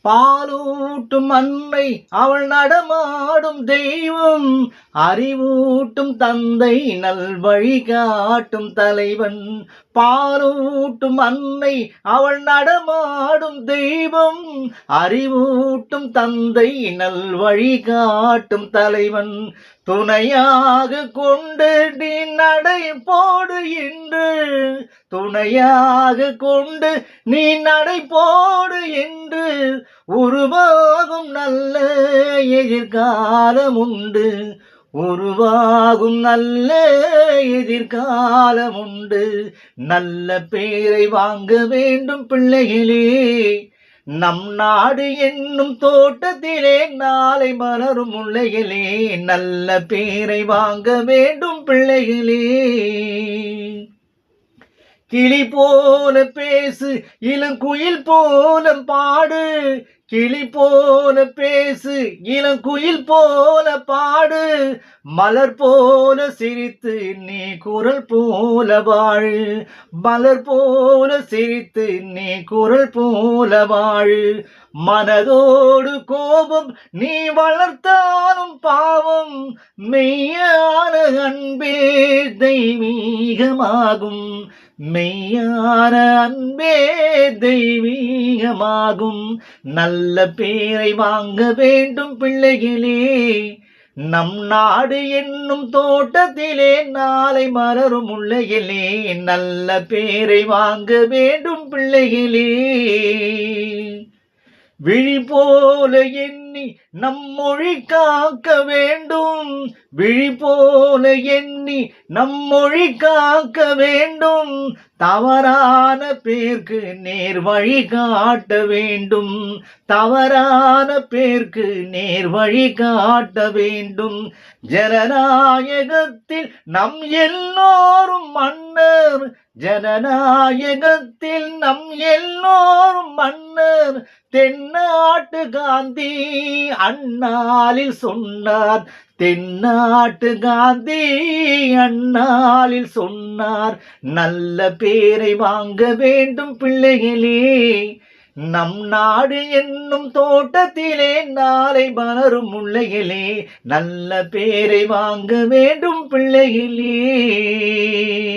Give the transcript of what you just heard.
பாலூட்டும் அன்னை அவள் நடமாடும் தெய்வம், அறிவூட்டும் தந்தை நல்வழி காட்டும் தலைவன். பாலூட்டும் அன்னை அவள் நடமாடும் தெய்வம், அறிவூட்டும் தந்தை நல்வழி காட்டும் தலைவன். துணையாக கொண்டு நீ நடை போடு என்று, துணையாக கொண்டு நீ நடை போடு என்று, உருவாகும் நல்ல எதிர்காலம் உண்டு, உருவாகும் நல்ல எதிர்காலம் உண்டு. நல்ல பேரை வாங்க வேண்டும் பிள்ளைகளே, நம் நாடு என்னும் தோட்டத்திலே நாளை மலரும் முல்லைகளே. நல்ல பேரை வாங்க வேண்டும் பிள்ளைகளே. கிளி போல பேசு, இளங்குயில் போல பாடு, கிளி போல பேசு, இளங்குயில் போல பாடு, மலர் போல சிரித்து நீ குரல் போல வாழு, மலர் போல சிரித்து நீ குரல் போல வாழு. மனதோடு கோபம் நீ வளர்த்தாலும் பாவம், மெய்யான அன்பே தெய்வீகமாகும், மெய்யான அன்பே தெய்வீகமாகும். நல்ல பேரை வாங்க வேண்டும் பிள்ளைகளே, நம் நாடு என்னும் தோட்டத்திலே நாளை மலரும் முல்லைகளே. நல்ல பேரை வாங்க வேண்டும் பிள்ளைகளே. விழி போல எண்ணி நம் மொழி காக்க வேண்டும், விழி போல எண்ணி நம் மொழி காக்க வேண்டும். தவறான பேர்க்கு நேர் வழி காட்ட வேண்டும், தவறான பேர்க்கு நேர் வழி காட்ட வேண்டும். ஜனநாயகத்தில் நம் எல்லோரும் மன்னர், ஜனநாயகத்தில் நம் எல்லோரும் மன்னர். தென்னாட்டு காந்தி அந்நாளில் சொன்னார், தென்னாட்டு காந்தி அந்நாளில் சொன்னார். நல்ல பேரை வாங்க வேண்டும் பிள்ளைகளே, நம் நாடு என்னும் தோட்டத்திலே நாளை மலரும் முல்லைகளே. நல்ல பேரை வாங்க வேண்டும் பிள்ளைகளே.